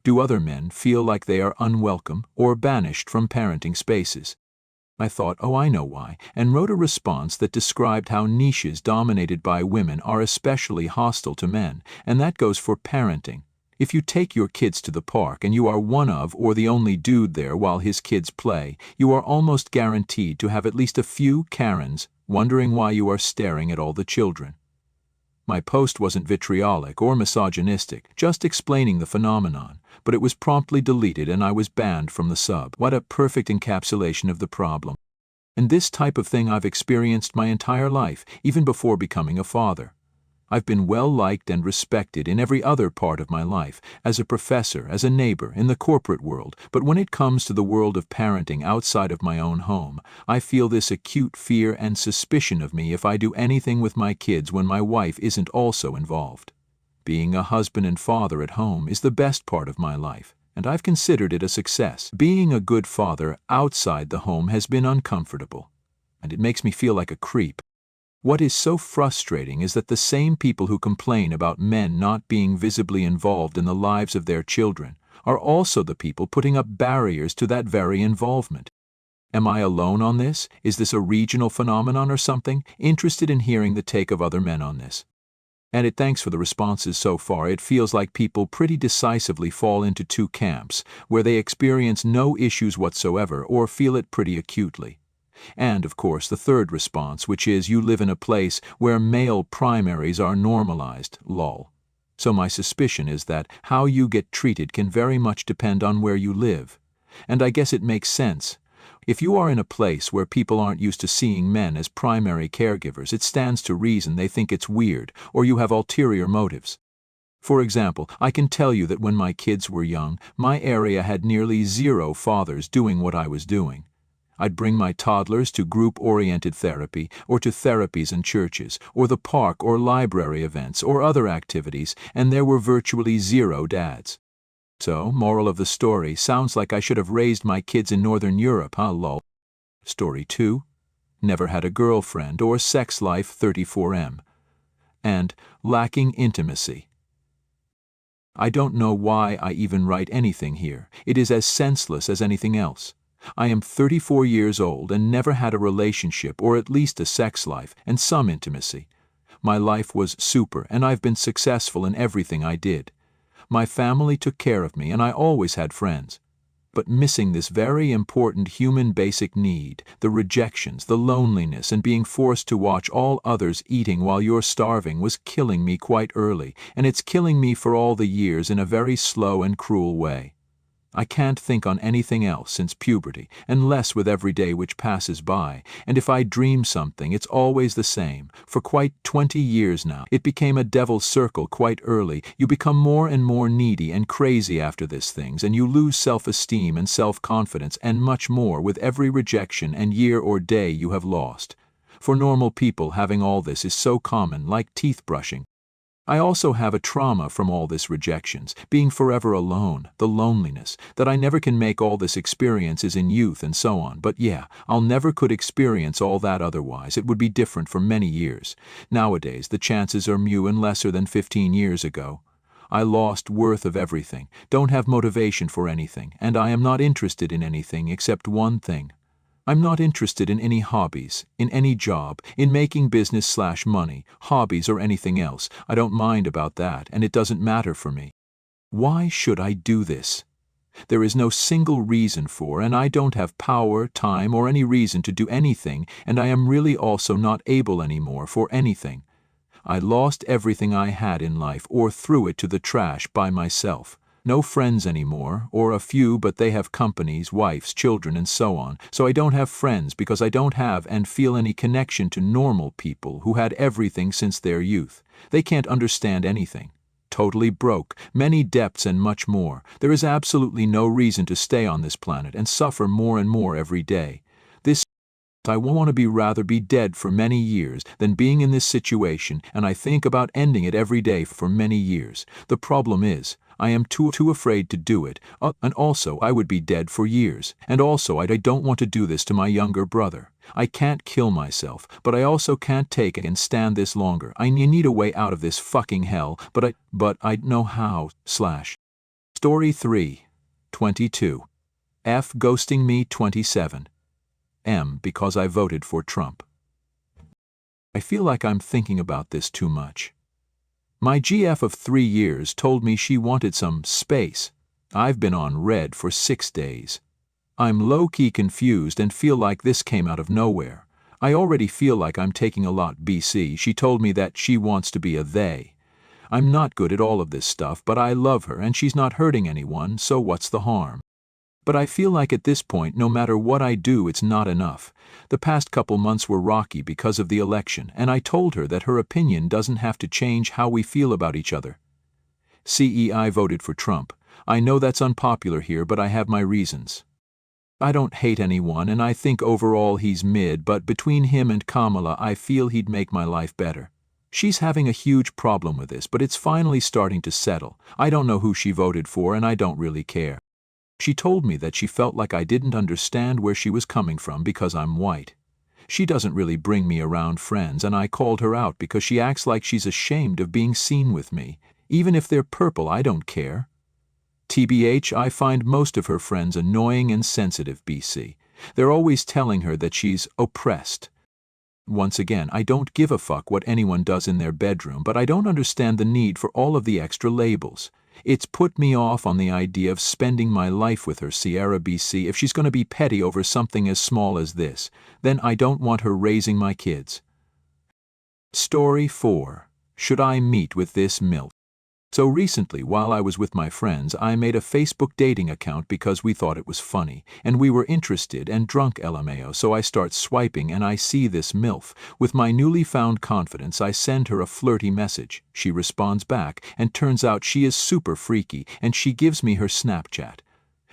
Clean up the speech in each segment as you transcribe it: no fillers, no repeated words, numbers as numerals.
Do other men feel like they are unwelcome or banished from parenting spaces? I thought, oh, I know why, and wrote a response that described how niches dominated by women are especially hostile to men, and that goes for parenting. If you take your kids to the park and you are one of or the only dude there while his kids play, you are almost guaranteed to have at least a few Karens wondering why you are staring at all the children. My post wasn't vitriolic or misogynistic, just explaining the phenomenon, but it was promptly deleted and I was banned from the sub. What a perfect encapsulation of the problem. And this type of thing I've experienced my entire life, even before becoming a father. I've been well liked and respected in every other part of my life, as a professor, as a neighbor, in the corporate world, but when it comes to the world of parenting outside of my own home, I feel this acute fear and suspicion of me if I do anything with my kids when my wife isn't also involved. Being a husband and father at home is the best part of my life, and I've considered it a success. Being a good father outside the home has been uncomfortable, and it makes me feel like a creep. What is so frustrating is that the same people who complain about men not being visibly involved in the lives of their children are also the people putting up barriers to that very involvement. Am I alone on this? Is this a regional phenomenon or something? Interested in hearing the take of other men on this. And thanks for the responses so far. It feels like people pretty decisively fall into two camps, where they experience no issues whatsoever or feel it pretty acutely. And, of course, the third response, which is you live in a place where male primaries are normalized, lol. So my suspicion is that how you get treated can very much depend on where you live. And I guess it makes sense. If you are in a place where people aren't used to seeing men as primary caregivers, it stands to reason they think it's weird, or you have ulterior motives. For example, I can tell you that when my kids were young, my area had nearly zero fathers doing what I was doing. I'd bring my toddlers to group-oriented therapy, or to therapies in churches, or the park or library events, or other activities, and there were virtually zero dads. So, moral of the story, sounds like I should have raised my kids in Northern Europe, huh, lol. Story 2. Never had a girlfriend or sex life 34M. And lacking intimacy. I don't know why I even write anything here. It is as senseless as anything else. I am 34 years old and never had a relationship or at least a sex life and some intimacy. My life was super and I've been successful in everything I did. My family took care of me and I always had friends. But missing this very important human basic need, the rejections, the loneliness, and being forced to watch all others eating while you're starving was killing me quite early, and it's killing me for all the years in a very slow and cruel way. I can't think on anything else since puberty, and less with every day which passes by, and if I dream something, it's always the same. For quite 20 years now, it became a devil's circle quite early. You become more and more needy and crazy after these things, and you lose self-esteem and self-confidence and much more with every rejection and year or day you have lost. For normal people, having all this is so common, like teeth brushing. I also have a trauma from all this rejections, being forever alone, the loneliness, that I never can make all this experiences in youth and so on. But yeah, I'll never could experience all that otherwise. It would be different for many years. Nowadays, the chances are few and lesser than 15 years ago. I lost worth of everything, don't have motivation for anything, and I am not interested in anything except one thing. I'm not interested in any hobbies, in any job, in making business/money, hobbies or anything else. I don't mind about that, and it doesn't matter for me. Why should I do this? There is no single reason for, and I don't have power, time, or any reason to do anything, and I am really also not able anymore for anything. I lost everything I had in life or threw it to the trash by myself. No friends anymore, or a few, but they have companies, wives, children, and so on. So I don't have friends because I don't have and feel any connection to normal people who had everything since their youth. They can't understand anything. Totally broke, many debts and much more. There is absolutely no reason to stay on this planet and suffer more and more every day. I want to rather be dead for many years than being in this situation, and I think about ending it every day for many years. The problem is, I am too afraid to do it, and also I would be dead for years, and also I don't want to do this to my younger brother. I can't kill myself, but I also can't take it and stand this longer. I need a way out of this fucking hell, but I know how, / Story 3, 22. F ghosting me 27. M because I voted for Trump. I feel like I'm thinking about this too much. My GF of 3 years told me she wanted some space. I've been on red for 6 days. I'm low-key confused and feel like this came out of nowhere. I already feel like I'm taking a lot BC. She told me that she wants to be a they. I'm not good at all of this stuff, but I love her and she's not hurting anyone, so what's the harm? But I feel like at this point, no matter what I do, it's not enough. The past couple months were rocky because of the election, and I told her that her opinion doesn't have to change how we feel about each other. I voted for Trump. I know that's unpopular here, but I have my reasons. I don't hate anyone, and I think overall he's mid, but between him and Kamala, I feel he'd make my life better. She's having a huge problem with this, but it's finally starting to settle. I don't know who she voted for, and I don't really care. She told me that she felt like I didn't understand where she was coming from because I'm white. She doesn't really bring me around friends, and I called her out because she acts like she's ashamed of being seen with me. Even if they're purple, I don't care. TBH, I find most of her friends annoying and sensitive, BC. They're always telling her that she's oppressed. Once again, I don't give a fuck what anyone does in their bedroom, but I don't understand the need for all of the extra labels. It's put me off on the idea of spending my life with her, Sierra BC. If she's going to be petty over something as small as this, then I don't want her raising my kids. Story 4. Should I meet with this MILF? So recently, while I was with my friends, I made a Facebook dating account because we thought it was funny, and we were interested and drunk LMAO, so I start swiping and I see this MILF. With my newly found confidence, I send her a flirty message. She responds back, and turns out she is super freaky, and she gives me her Snapchat.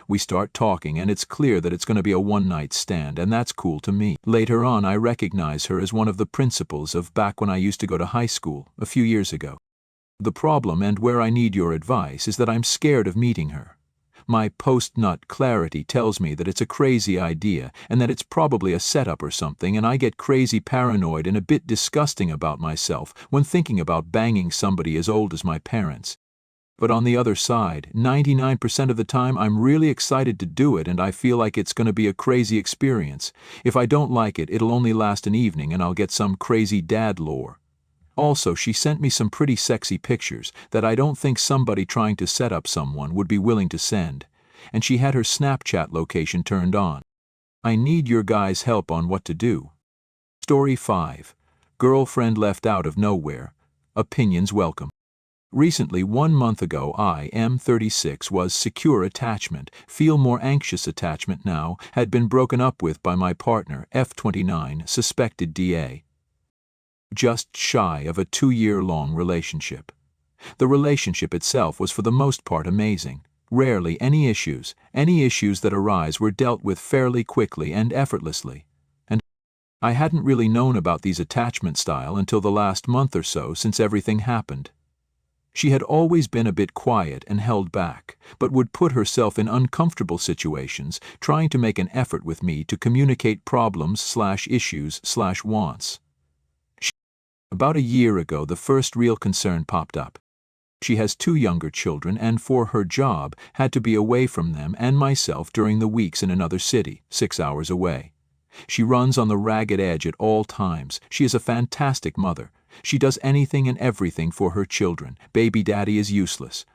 We start talking, and it's clear that it's going to be a one-night stand, and that's cool to me. Later on, I recognize her as one of the principals of back when I used to go to high school, a few years ago. The problem, and where I need your advice, is that I'm scared of meeting her. My post-nut clarity tells me that it's a crazy idea and that it's probably a setup or something, and I get crazy paranoid and a bit disgusting about myself when thinking about banging somebody as old as my parents. But on the other side, 99% of the time I'm really excited to do it, and I feel like it's going to be a crazy experience. If I don't like it, it'll only last an evening and I'll get some crazy dad lore. Also, she sent me some pretty sexy pictures that I don't think somebody trying to set up someone would be willing to send, and she had her Snapchat location turned on. I need your guys' help on what to do. Story 5. Girlfriend left out of nowhere. Opinions welcome. Recently, 1 month ago, I, M36, was secure attachment, feel more anxious attachment now, had been broken up with by my partner, F29, suspected DA. Just shy of a 2-year-long relationship. The relationship itself was for the most part amazing. Rarely any issues that arise were dealt with fairly quickly and effortlessly. And I hadn't really known about these attachment style until the last month or so since everything happened. She had always been a bit quiet and held back, but would put herself in uncomfortable situations, trying to make an effort with me to communicate problems/issues/wants. About a year ago, the first real concern popped up. She has 2 younger children and for her job had to be away from them and myself during the weeks in another city, 6 hours away. She runs on the ragged edge at all times. She is a fantastic mother. She does anything and everything for her children. Baby daddy is useless.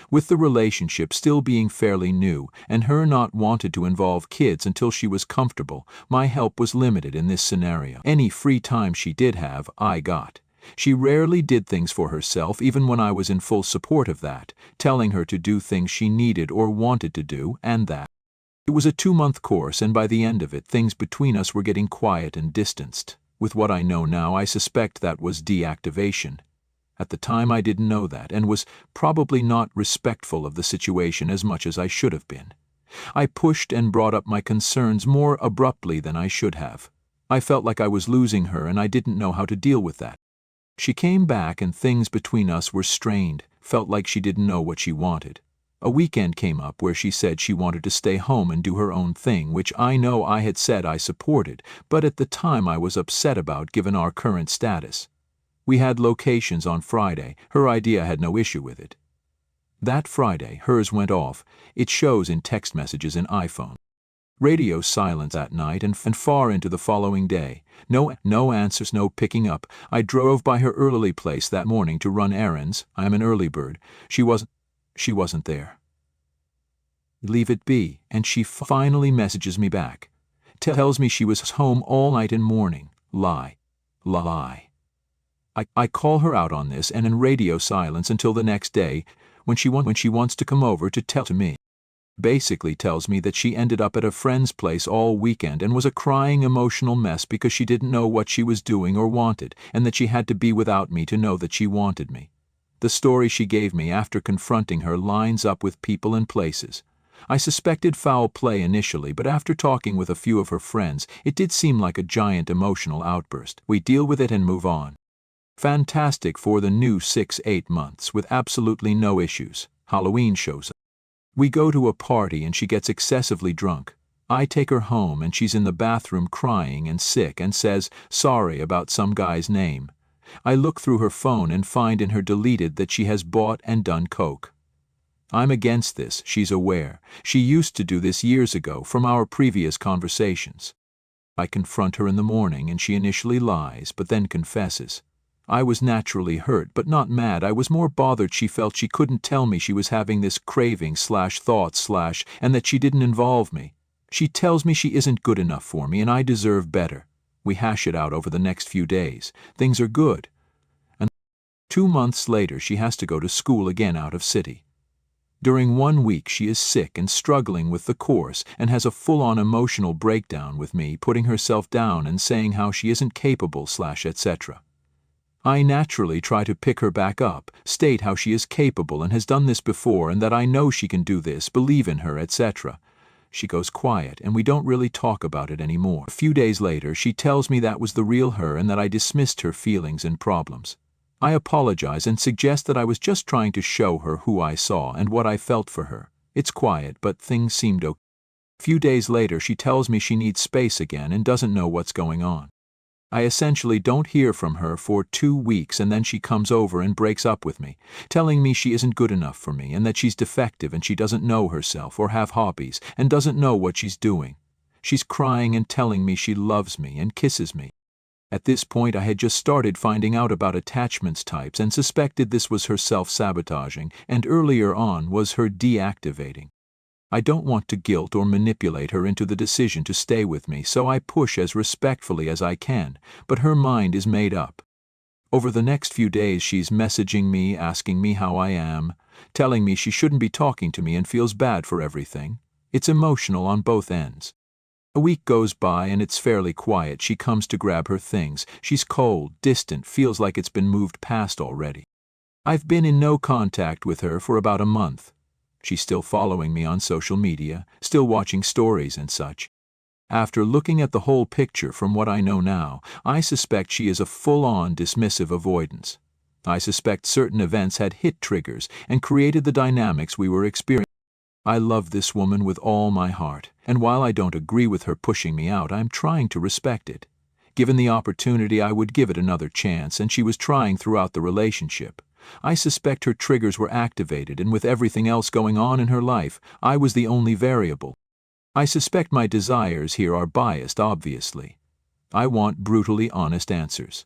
With the relationship still being fairly new and her not wanted to involve kids until she was comfortable, my help was limited in this scenario. Any free time she did have, I got. She rarely did things for herself, even when I was in full support of that, telling her to do things she needed or wanted to do, and that. It was a 2-month course, and by the end of it, things between us were getting quiet and distanced. With what I know now, I suspect that was deactivation. At the time, I didn't know that, and was probably not respectful of the situation as much as I should have been. I pushed and brought up my concerns more abruptly than I should have. I felt like I was losing her, and I didn't know how to deal with that. She came back, and things between us were strained, felt like she didn't know what she wanted. A weekend came up where she said she wanted to stay home and do her own thing, which I know I had said I supported, but at the time I was upset about given our current status. We had locations on Friday. Her idea had no issue with it. That Friday, hers went off. It shows in text messages in iPhone. Radio silence at night and far into the following day. No answers, no picking up. I drove by her early place that morning to run errands. I am an early bird. She wasn't there. Leave it be, and she finally messages me back. Tells me she was home all night and morning. Lie. I call her out on this and in radio silence until the next day when she wants to come over to tell to me. Basically tells me that she ended up at a friend's place all weekend and was a crying emotional mess because she didn't know what she was doing or wanted, and that she had to be without me to know that she wanted me. The story she gave me after confronting her lines up with people and places. I suspected foul play initially, but after talking with a few of her friends, it did seem like a giant emotional outburst. We deal with it and move on. Fantastic for the new 6-8 months with absolutely no issues. Halloween shows up. We go to a party and she gets excessively drunk. I take her home and she's in the bathroom crying and sick and says sorry about some guy's name. I look through her phone and find in her deleted that she has bought and done coke. I'm against this, she's aware. She used to do this years ago from our previous conversations. I confront her in the morning and she initially lies but then confesses. I was naturally hurt but not mad. I was more bothered she felt she couldn't tell me she was having this craving/thought/ and that she didn't involve me. She tells me she isn't good enough for me and I deserve better. We hash it out over the next few days. Things are good. And 2 months later she has to go to school again out of city. During 1 week she is sick and struggling with the course and has a full-on emotional breakdown with me, putting herself down and saying how she isn't capable/etc. I naturally try to pick her back up, state how she is capable and has done this before and that I know she can do this, believe in her, etc. She goes quiet and we don't really talk about it anymore. A few days later she tells me that was the real her and that I dismissed her feelings and problems. I apologize and suggest that I was just trying to show her who I saw and what I felt for her. It's quiet, but things seemed okay. A few days later she tells me she needs space again and doesn't know what's going on. I essentially don't hear from her for 2 weeks and then she comes over and breaks up with me, telling me she isn't good enough for me and that she's defective and she doesn't know herself or have hobbies and doesn't know what she's doing. She's crying and telling me she loves me and kisses me. At this point I had just started finding out about attachments types and suspected this was her self-sabotaging and earlier on was her deactivating. I don't want to guilt or manipulate her into the decision to stay with me, so I push as respectfully as I can, but her mind is made up. Over the next few days she's messaging me, asking me how I am, telling me she shouldn't be talking to me and feels bad for everything. It's emotional on both ends. A week goes by and it's fairly quiet. She comes to grab her things. She's cold, distant, feels like it's been moved past already. I've been in no contact with her for about a month. She's still following me on social media, still watching stories and such. After looking at the whole picture from what I know now, I suspect she is a full-on dismissive avoidance. I suspect certain events had hit triggers and created the dynamics we were experiencing. I love this woman with all my heart, and while I don't agree with her pushing me out, I'm trying to respect it. Given the opportunity, I would give it another chance, and she was trying throughout the relationship. I suspect her triggers were activated, and with everything else going on in her life, I was the only variable. I suspect my desires here are biased, obviously. I want brutally honest answers.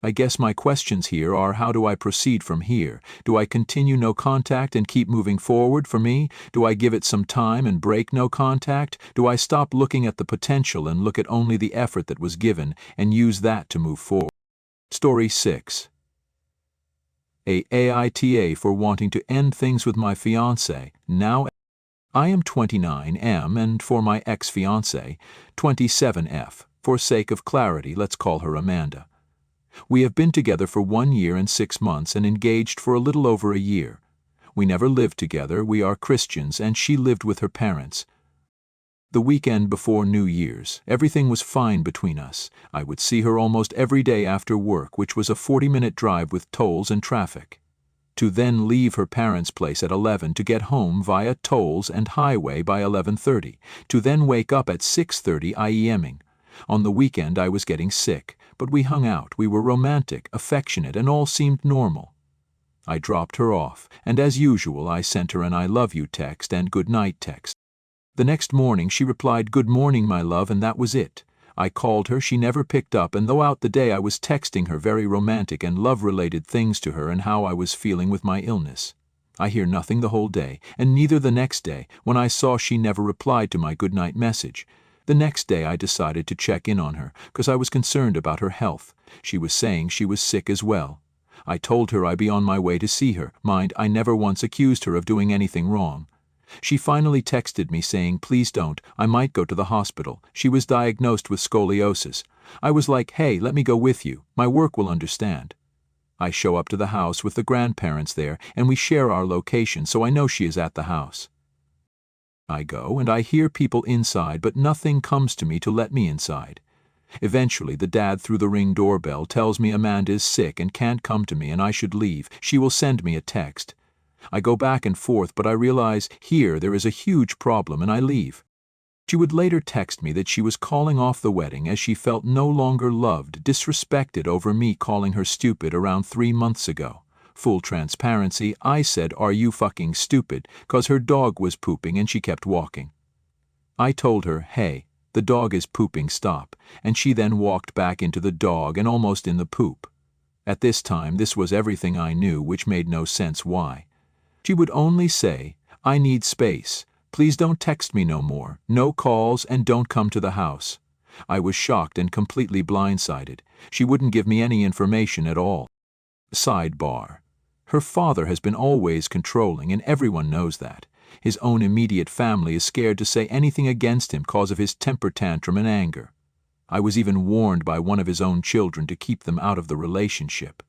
I guess my questions here are, how do I proceed from here? Do I continue no contact and keep moving forward for me? Do I give it some time and break no contact? Do I stop looking at the potential and look at only the effort that was given and use that to move forward? Story 6. AITA for wanting to end things with my fiancé. Now I am 29M and for my ex-fiancé, 27F. For sake of clarity, let's call her Amanda. We have been together for 1 year and 6 months and engaged for a little over a year. We never lived together, we are Christians, and she lived with her parents. The weekend before New Year's, everything was fine between us. I would see her almost every day after work, which was a 40-minute drive with tolls and traffic. To then leave her parents' place at 11 to get home via tolls and highway by 11:30, to then wake up at 6:30 IEMing. On the weekend I was getting sick, but we hung out, we were romantic, affectionate, and all seemed normal. I dropped her off, and as usual I sent her an I love you text and good night text. The next morning she replied good morning my love, and that was it. I called her, she never picked up, and throughout the day I was texting her very romantic and love-related things to her and how I was feeling with my illness. I hear nothing the whole day, and neither the next day, when I saw she never replied to my goodnight message. The next day I decided to check in on her, because I was concerned about her health. She was saying she was sick as well. I told her I'd be on my way to see her. Mind, I never once accused her of doing anything wrong. She finally texted me saying, please don't, I might go to the hospital. She was diagnosed with scoliosis. I was like, hey, let me go with you. My work will understand. I show up to the house with the grandparents there, and we share our location, so I know she is at the house. I go, and I hear people inside, but nothing comes to me to let me inside. Eventually, the dad through the Ring doorbell tells me Amanda is sick and can't come to me and I should leave. She will send me a text. I go back and forth, but I realize here there is a huge problem and I leave. She would later text me that she was calling off the wedding as she felt no longer loved, disrespected over me calling her stupid around 3 months ago. Full transparency, I said, are you fucking stupid? 'Cause her dog was pooping and she kept walking. I told her, hey, the dog is pooping, stop, and she then walked back into the dog and almost in the poop. At this time, this was everything I knew, which made no sense why. She would only say, I need space. Please don't text me no more, no calls, and don't come to the house. I was shocked and completely blindsided. She wouldn't give me any information at all. Sidebar. Her father has been always controlling, and everyone knows that. His own immediate family is scared to say anything against him cause of his temper tantrum and anger. I was even warned by one of his own children to keep them out of the relationship.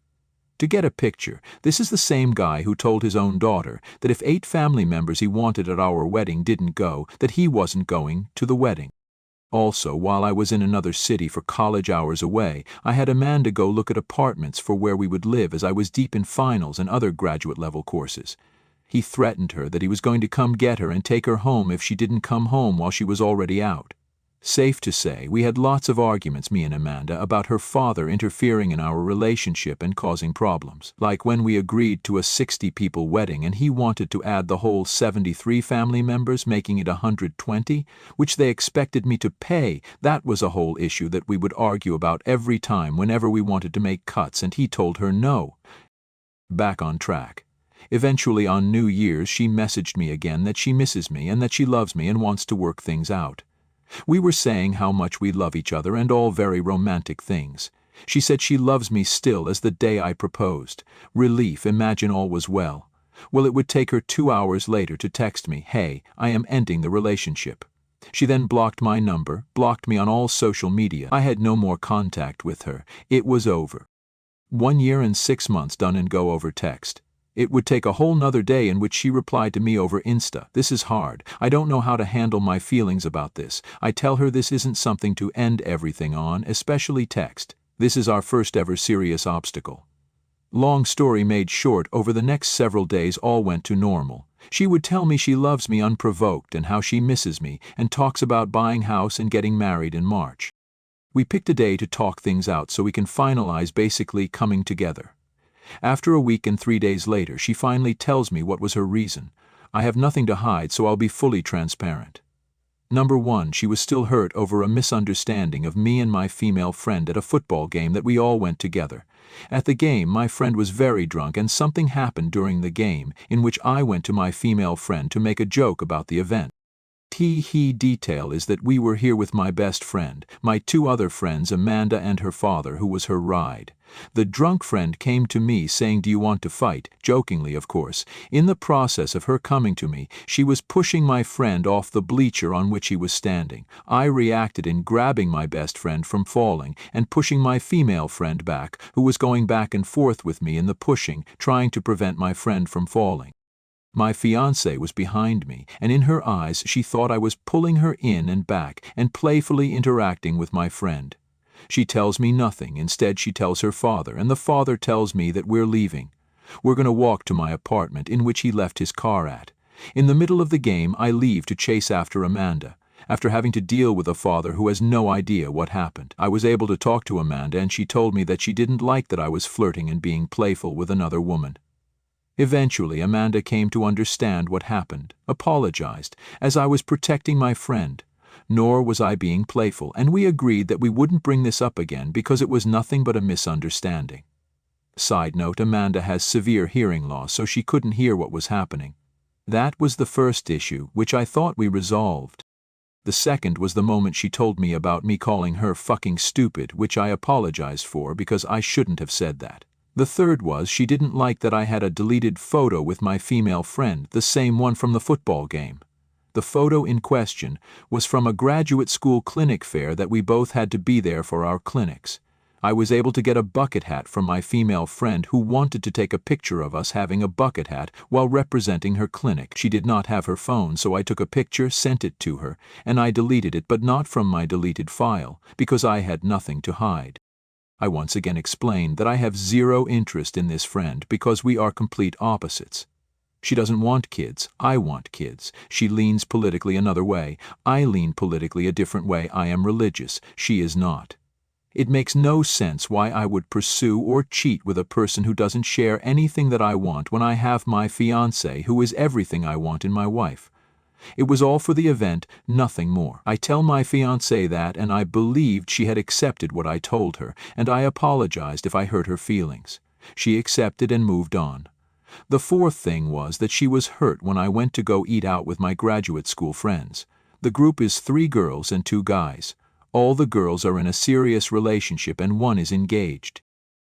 To get a picture, this is the same guy who told his own daughter that if 8 family members he wanted at our wedding didn't go, that he wasn't going to the wedding. Also, while I was in another city for college hours away, I had Amanda go look at apartments for where we would live as I was deep in finals and other graduate-level courses. He threatened her that he was going to come get her and take her home if she didn't come home while she was already out. Safe to say, we had lots of arguments, me and Amanda, about her father interfering in our relationship and causing problems. Like when we agreed to a 60-people wedding and he wanted to add the whole 73 family members, making it 120, which they expected me to pay. That was a whole issue that we would argue about every time whenever we wanted to make cuts, and he told her no. Back on track. Eventually on New Year's she messaged me again that she misses me and that she loves me and wants to work things out. We were saying how much we love each other and all very romantic things. She said she loves me still as the day I proposed. Relief, imagine all was well. Well, it would take her 2 hours later to text me, hey, I am ending the relationship. She then blocked my number, blocked me on all social media. I had no more contact with her. It was over. 1 year and 6 months done and go over text. It would take a whole nother day in which she replied to me over Insta. This is hard. I don't know how to handle my feelings about this. I tell her this isn't something to end everything on, especially text. This is our first ever serious obstacle. Long story made short, over the next several days all went to normal. She would tell me she loves me unprovoked and how she misses me and talks about buying house and getting married in March. We picked a day to talk things out so we can finalize basically coming together. After a week and 3 days later, she finally tells me what was her reason. I have nothing to hide, so I'll be fully transparent. Number 1, she was still hurt over a misunderstanding of me and my female friend at a football game that we all went together. At the game, my friend was very drunk and something happened during the game in which I went to my female friend to make a joke about the event. Detail is that we were here with my best friend, my 2 other friends, Amanda and her father, who was her ride. The drunk friend came to me saying, do you want to fight? Jokingly, of course. In the process of her coming to me, she was pushing my friend off the bleacher on which he was standing. I reacted in grabbing my best friend from falling and pushing my female friend back, who was going back and forth with me in the pushing, trying to prevent my friend from falling. My fiancée was behind me, and in her eyes she thought I was pulling her in and back and playfully interacting with my friend. She tells me nothing. Instead, she tells her father, and the father tells me that we're leaving. We're going to walk to my apartment, in which he left his car at. In the middle of the game, I leave to chase after Amanda. After having to deal with a father who has no idea what happened, I was able to talk to Amanda, and she told me that she didn't like that I was flirting and being playful with another woman. Eventually, Amanda came to understand what happened, apologized, as I was protecting my friend. Nor was I being playful, and we agreed that we wouldn't bring this up again because it was nothing but a misunderstanding. Side note, Amanda has severe hearing loss, so she couldn't hear what was happening. That was the first issue, which I thought we resolved. The second was the moment she told me about me calling her fucking stupid, which I apologized for because I shouldn't have said that. The third was she didn't like that I had a deleted photo with my female friend, the same one from the football game. The photo in question was from a graduate school clinic fair that we both had to be there for our clinics. I was able to get a bucket hat from my female friend who wanted to take a picture of us having a bucket hat while representing her clinic. She did not have her phone, so I took a picture, sent it to her, and I deleted it, but not from my deleted file, because I had nothing to hide. I once again explained that I have zero interest in this friend because we are complete opposites. She doesn't want kids. I want kids. She leans politically another way. I lean politically a different way. I am religious. She is not. It makes no sense why I would pursue or cheat with a person who doesn't share anything that I want when I have my fiancé who is everything I want in my wife. It was all for the event, nothing more. I tell my fiancé that, and I believed she had accepted what I told her, and I apologized if I hurt her feelings. She accepted and moved on. The fourth thing was that she was hurt when I went to go eat out with my graduate school friends. The group is 3 girls and 2 guys. All the girls are in a serious relationship and one is engaged.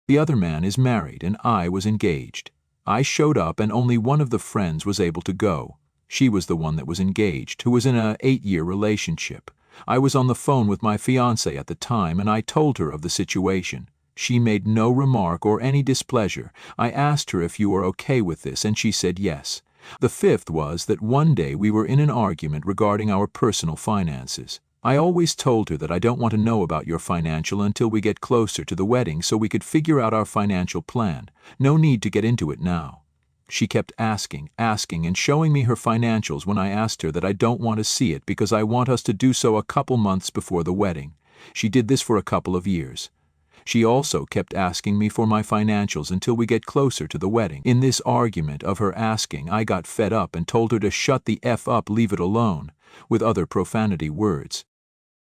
The other man is married and I was engaged. I showed up and only one of the friends was able to go. She was the one that was engaged, who was in an 8-year relationship. I was on the phone with my fiancé at the time and I told her of the situation. She made no remark or any displeasure. I asked her if you were okay with this and she said yes. The fifth was that one day we were in an argument regarding our personal finances. I always told her that I don't want to know about your financial until we get closer to the wedding so we could figure out our financial plan. No need to get into it now. She kept asking, and showing me her financials when I asked her that I don't want to see it because I want us to do so a couple months before the wedding. She did this for a couple of years. She also kept asking me for my financials until we get closer to the wedding. In this argument of her asking, I got fed up and told her to shut the F up, leave it alone, with other profanity words.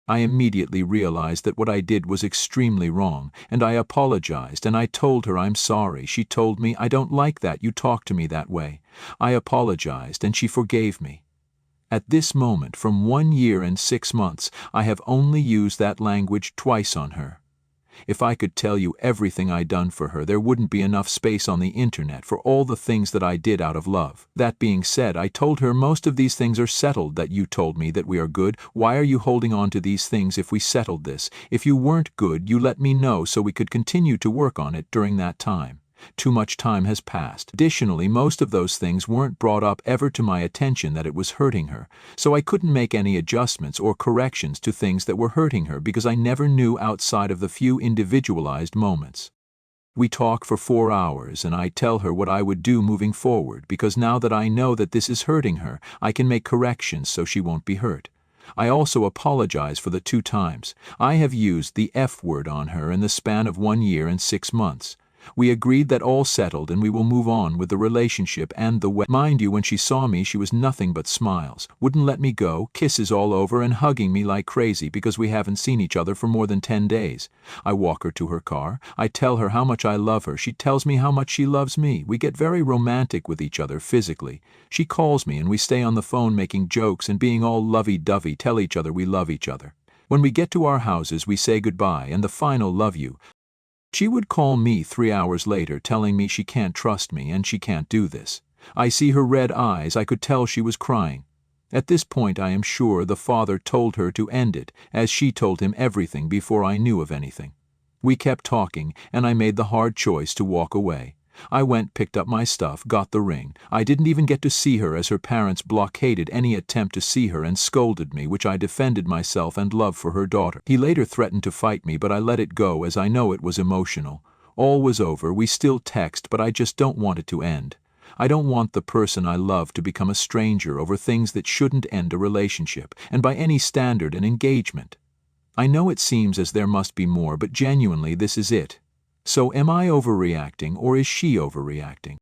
I immediately realized that what I did was extremely wrong, and I apologized and I told her I'm sorry. She told me, I don't like that you talk to me that way. I apologized and she forgave me. At this moment, from 1 year and 6 months, I have only used that language twice on her. If I could tell you everything I'd done for her, there wouldn't be enough space on the internet for all the things that I did out of love. That being said, I told her most of these things are settled, that you told me that we are good. Why are you holding on to these things if we settled this? If you weren't good, you let me know so we could continue to work on it during that time. Too much time has passed. Additionally, most of those things weren't brought up ever to my attention that it was hurting her, so I couldn't make any adjustments or corrections to things that were hurting her because I never knew outside of the few individualized moments. We talk for 4 hours and I tell her what I would do moving forward because now that I know that this is hurting her, I can make corrections so she won't be hurt. I also apologize for the 2 times I have used the F word on her in the span of 1 year and 6 months. We agreed that all settled and we will move on with the relationship and the wedding. Mind you, when she saw me, she was nothing but smiles, wouldn't let me go, kisses all over and hugging me like crazy because we haven't seen each other for more than 10 days. I walk her to her car. I tell her how much I love her. She tells me how much she loves me. We get very romantic with each other physically. She calls me and we stay on the phone making jokes and being all lovey-dovey, tell each other we love each other. When we get to our houses, we say goodbye and the final love you. She would call me 3 hours later telling me she can't trust me and she can't do this. I see her red eyes. I could tell she was crying. At this point, I am sure the father told her to end it, as she told him everything before I knew of anything. We kept talking, and I made the hard choice to walk away. I went, picked up my stuff, got the ring. I didn't even get to see her as her parents blockaded any attempt to see her and scolded me, which I defended myself and love for her daughter. He later threatened to fight me, but I let it go as I know it was emotional. All was over. We still text, but I just don't want it to end. I don't want the person I love to become a stranger over things that shouldn't end a relationship, and by any standard an engagement. I know it seems as there must be more, but genuinely this is it. So am I overreacting or is she overreacting?